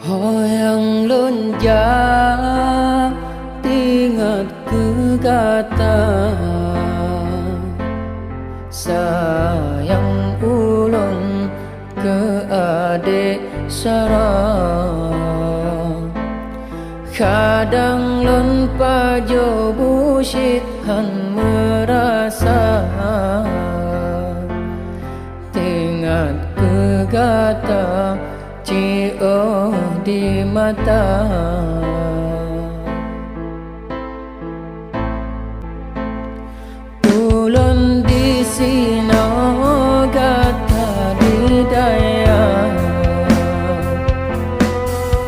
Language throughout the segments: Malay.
Hoyang lonja ingat ke kata sayang ulun ke adik sarang. Kadang lon pajo busit han merasa ingat ke kata cio di mata. Ulun di sino kata di daya,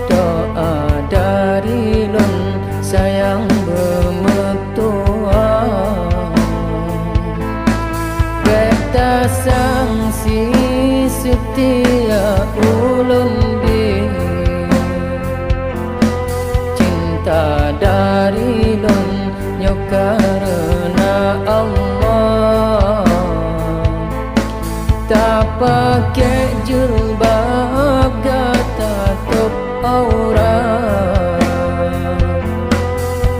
doa dari lun sayang bemetua. Beta sangsi setia ulun di cinta dari lun nyok karena Allah. Tak pakai jilbab gata top aurat,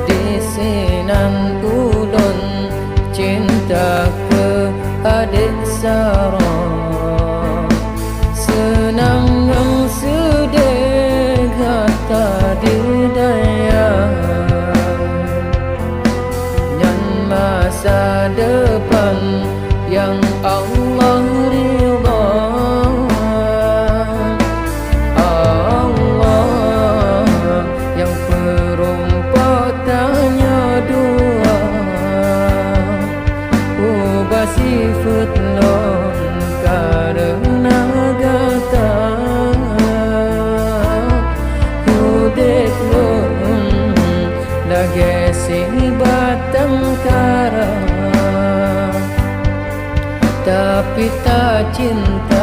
di sinan ulun cinta ke adik sarang. Senang yang sedih kata di daya, dan masa depan yang Allah ridha. Allah yang perumpatannya dua, ubah sifat lon karena gata udet lon lagi si batang kara, tapi tak cinta.